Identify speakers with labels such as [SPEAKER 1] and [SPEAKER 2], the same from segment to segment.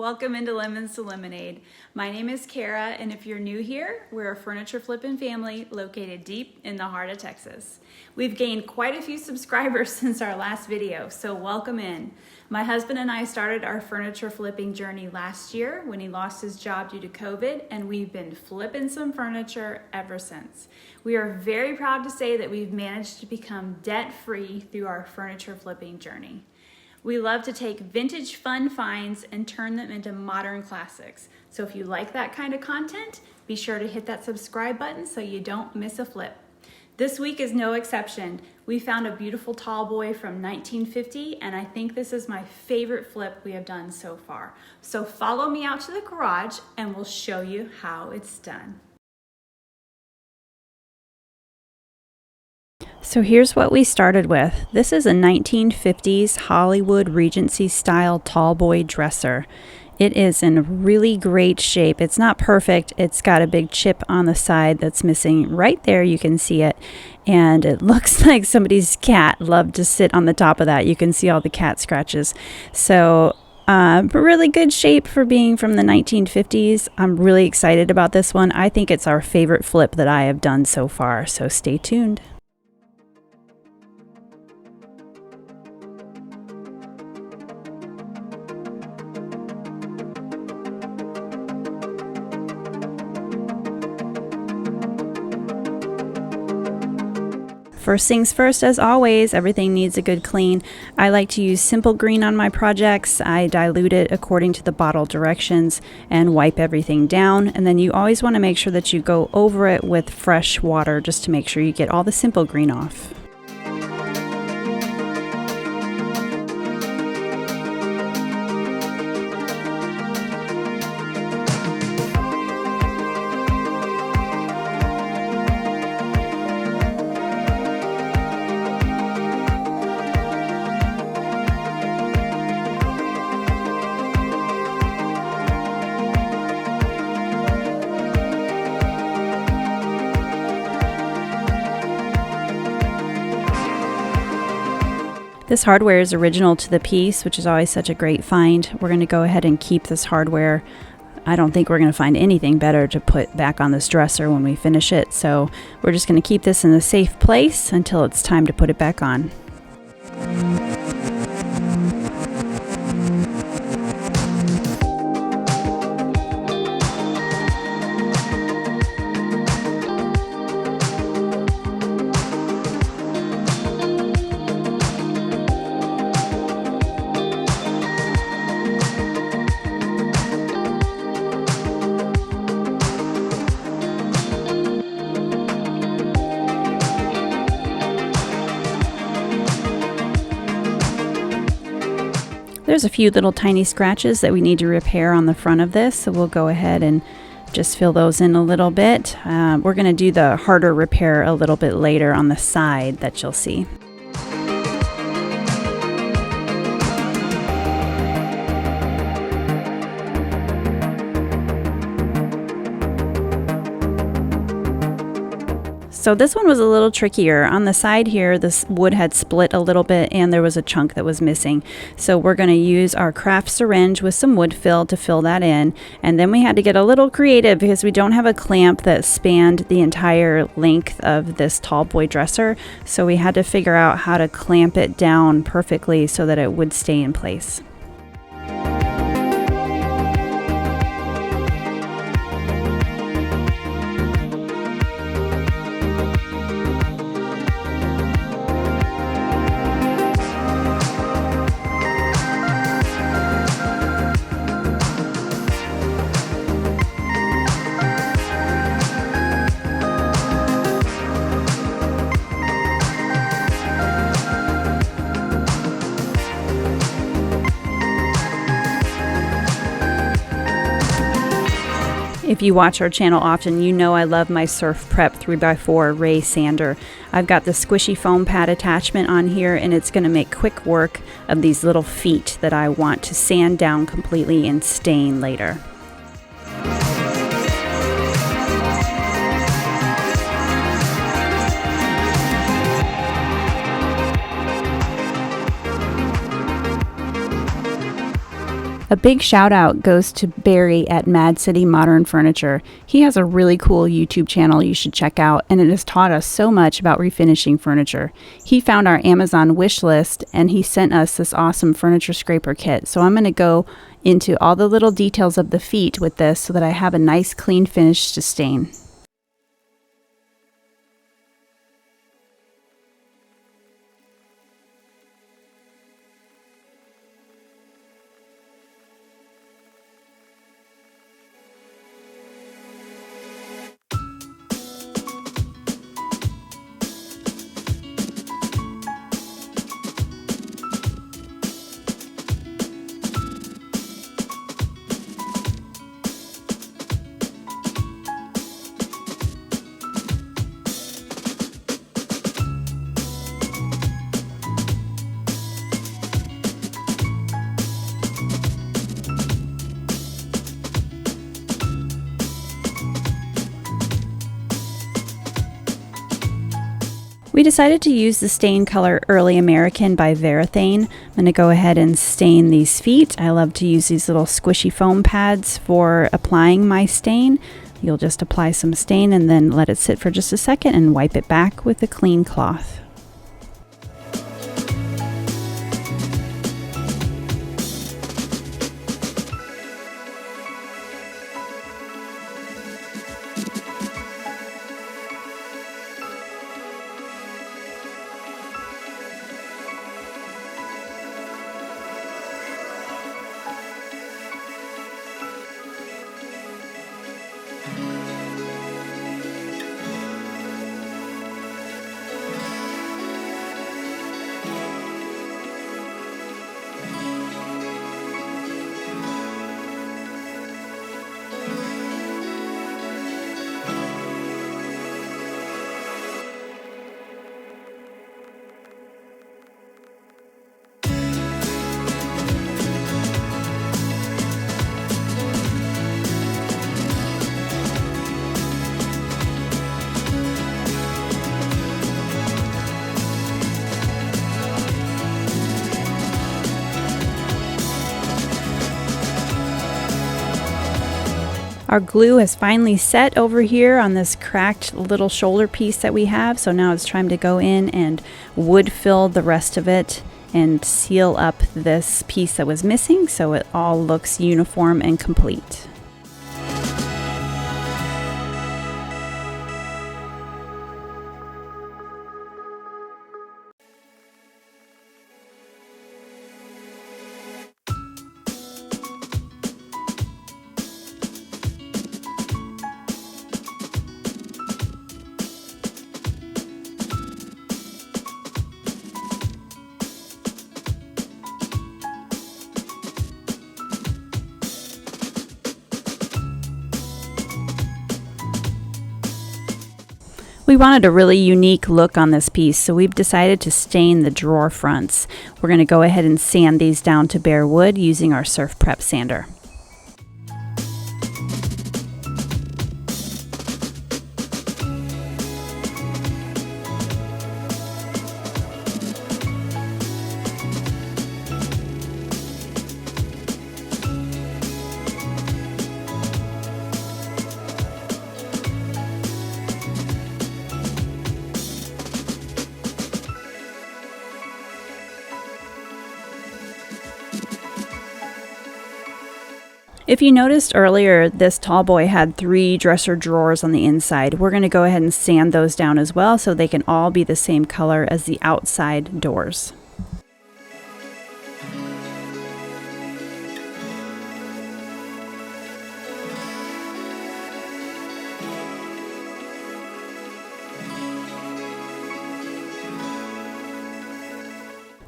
[SPEAKER 1] Welcome into Lemons to Lemonade. My name is Kara, and if you're new here, we're a furniture flipping family located deep in the heart of Texas. We've gained quite a few subscribers since our last video, so welcome in. My husband and I started our furniture flipping journey last year when he lost his job due to COVID, and we've been flipping some furniture ever since. We are very proud to say that we've managed to become debt-free through our furniture flipping journey. We love to take vintage fun finds and turn them into modern classics. So if you like that kind of content, be sure to hit that subscribe button so you don't miss a flip. This week is no exception. We found a beautiful tall boy from 1950, and I think this is my favorite flip we have done so far. So follow me out to the garage and we'll show you how it's done.
[SPEAKER 2] So here's what we started with. This is a 1950s Hollywood Regency style tall boy dresser. It is in really great shape. It's not perfect. It's got a big chip on the side that's missing right there. You can see it. And it looks like somebody's cat loved to sit on the top of that. You can see all the cat scratches. So really good shape for being from the 1950s. I'm really excited about this one. I think it's our favorite flip that I have done so far. So stay tuned. First things first, as always, everything needs a good clean. I like to use simple green on my projects. I dilute it according to the bottle directions and wipe everything down. And then you always want to make sure that you go over it with fresh water just to make sure you get all the simple green off. This hardware is original to the piece, which is always such a great find. We're going to go ahead and keep this hardware. I don't think we're going to find anything better to put back on this dresser when we finish it. So we're just going to keep this in a safe place until it's time to put it back on. There's a few little tiny scratches that we need to repair on the front of this, so we'll go ahead and just fill those in a little bit. We're going to do the harder repair a little bit later on the side that you'll see. So this one was a little trickier. On the side here, this wood had split a little bit and there was a chunk that was missing. So we're going to use our craft syringe with some wood fill to fill that in. And then we had to get a little creative because we don't have a clamp that spanned the entire length of this tall boy dresser. So we had to figure out how to clamp it down perfectly so that it would stay in place. If you watch our channel often, you know I love my Surf Prep 3x4 Ray sander. I've got the squishy foam pad attachment on here, and it's going to make quick work of these little feet that I want to sand down completely and stain later. A big shout out goes to Barry at Mad City Modern Furniture. He has a really cool YouTube channel you should check out, and it has taught us so much about refinishing furniture. He found our Amazon wish list and he sent us this awesome furniture scraper kit. So I'm going to go into all the little details of the feet with this so that I have a nice clean finish to stain. We decided to use the stain color Early American by Varathane. I'm going to go ahead and stain these feet. I love to use these little squishy foam pads for applying my stain. You'll just apply some stain and then let it sit for just a second and wipe it back with a clean cloth. Our glue has finally set over here on this cracked little shoulder piece that we have. So now it's time to go in and wood fill the rest of it and seal up this piece that was missing so it all looks uniform and complete. We wanted a really unique look on this piece, so we've decided to stain the drawer fronts. We're going to go ahead and sand these down to bare wood using our Surf Prep sander. If you noticed earlier, this tall boy had 3 dresser drawers on the inside. We're going to go ahead and sand those down as well so they can all be the same color as the outside doors.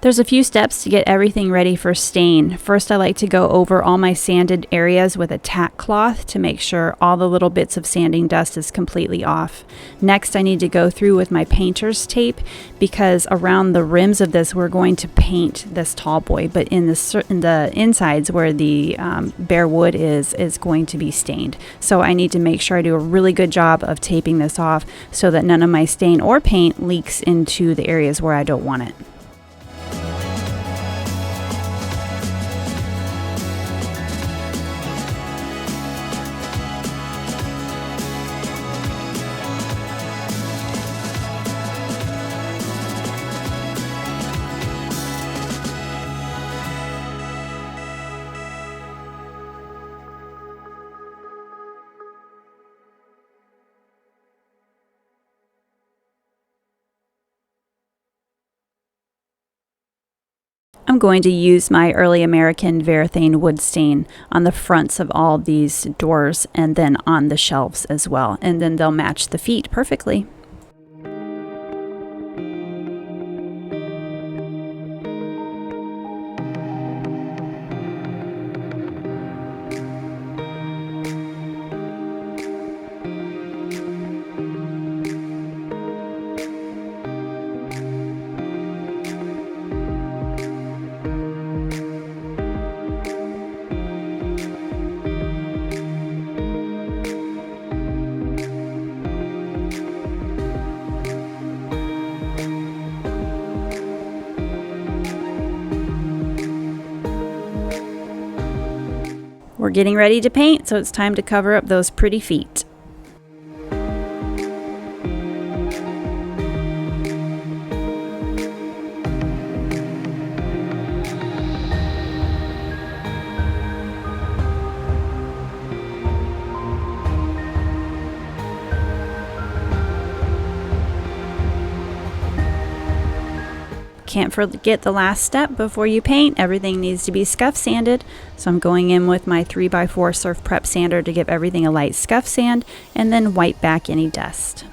[SPEAKER 2] There's a few steps to get everything ready for stain. First, I like to go over all my sanded areas with a tack cloth to make sure all the little bits of sanding dust is completely off. Next, I need to go through with my painter's tape because around the rims of this, we're going to paint this tall boy, but in the insides where the bare wood is going to be stained. So I need to make sure I do a really good job of taping this off so that none of my stain or paint leaks into the areas where I don't want it. I'm going to use my early American Varathane wood stain on the fronts of all these doors and then on the shelves as well, and then they'll match the feet perfectly. We're getting ready to paint, so it's time to cover up those pretty feet. Can't forget the last step before you paint. Everything needs to be scuff sanded. So I'm going in with my 3x4 Surf Prep sander to give everything a light scuff sand and then wipe back any dust.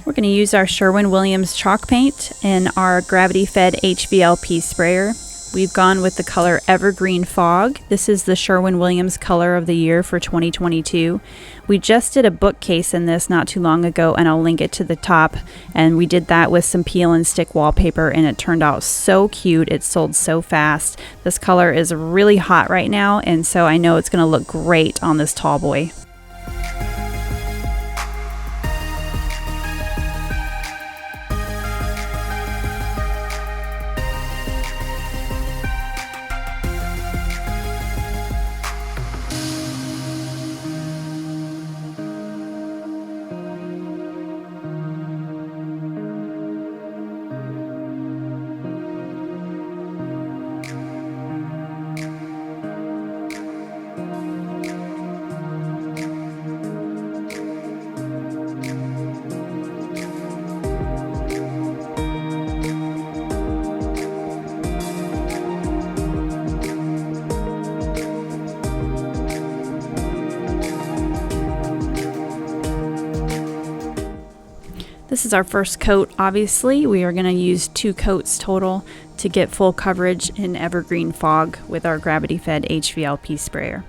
[SPEAKER 2] We're going to use our Sherwin-Williams chalk paint in our gravity-fed HVLP sprayer. We've gone with the color Evergreen Fog. This is the Sherwin-Williams color of the year for 2022. We just did a bookcase in this not too long ago, and I'll link it to the top. And we did that with some peel and stick wallpaper, and it turned out so cute. It sold so fast. This color is really hot right now, and so I know it's going to look great on this tall boy. This is our first coat. Obviously, we are going to use 2 coats total to get full coverage in Evergreen Fog with our gravity-fed HVLP sprayer.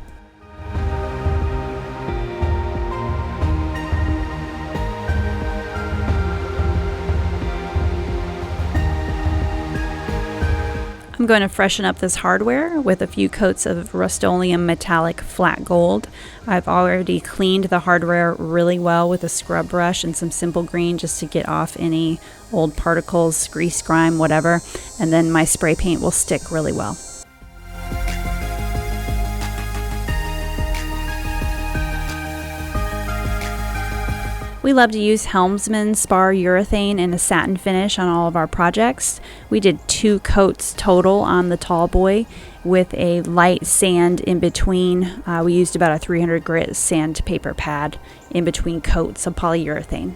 [SPEAKER 2] I'm going to freshen up this hardware with a few coats of Rust-Oleum Metallic Flat Gold. I've already cleaned the hardware really well with a scrub brush and some simple green just to get off any old particles, grease, grime, whatever, and then my spray paint will stick really well. We love to use Helmsman Spar urethane in a satin finish on all of our projects. We did 2 coats total on the tall boy with a light sand in between. We used about a 300 grit sandpaper pad in between coats of polyurethane.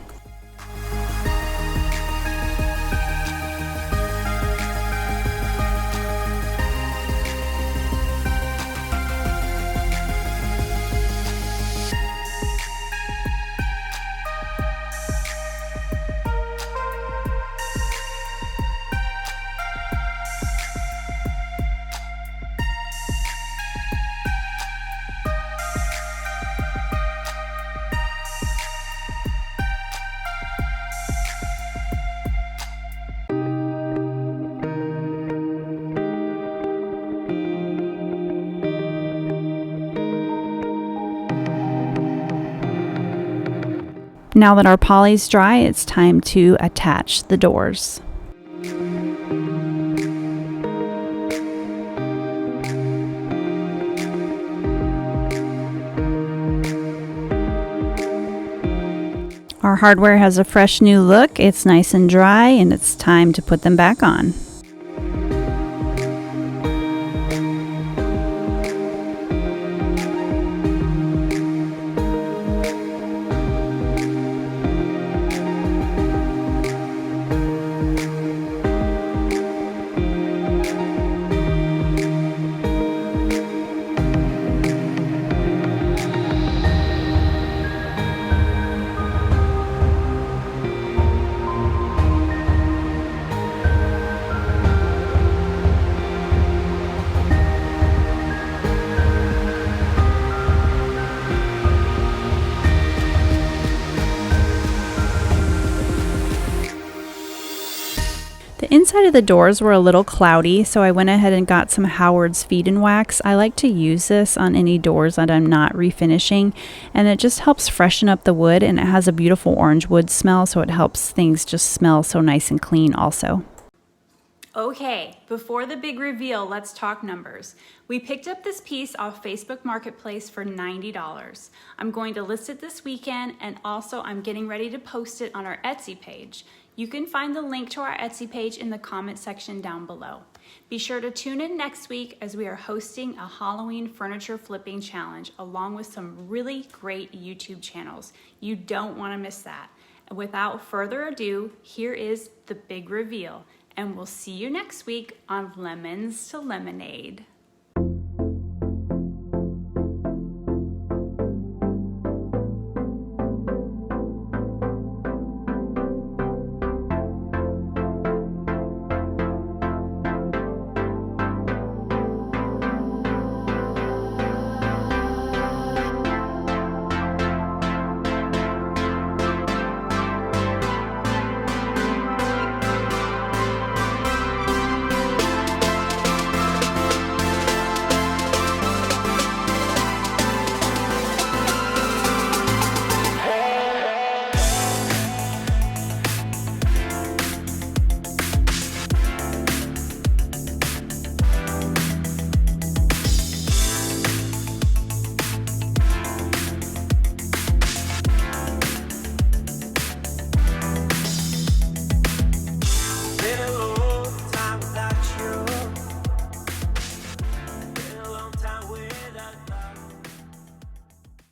[SPEAKER 2] Now that our poly's dry, it's time to attach the doors. Our hardware has a fresh new look. It's nice and dry, and it's time to put them back on. The inside of the doors were a little cloudy, so I went ahead and got some Howard's Feed and Wax. I like to use this on any doors that I'm not refinishing, and it just helps freshen up the wood, and it has a beautiful orange wood smell, so it helps things just smell so nice and clean also.
[SPEAKER 1] Okay, before the big reveal, let's talk numbers. We picked up this piece off Facebook Marketplace for $90. I'm going to list it this weekend, and also I'm getting ready to post it on our Etsy page. You can find the link to our Etsy page in the comment section down below. Be sure to tune in next week as we are hosting a Halloween furniture flipping challenge along with some really great YouTube channels. You don't want to miss that. And without further ado, here is the big reveal. And we'll see you next week on Lemons to Lemonade.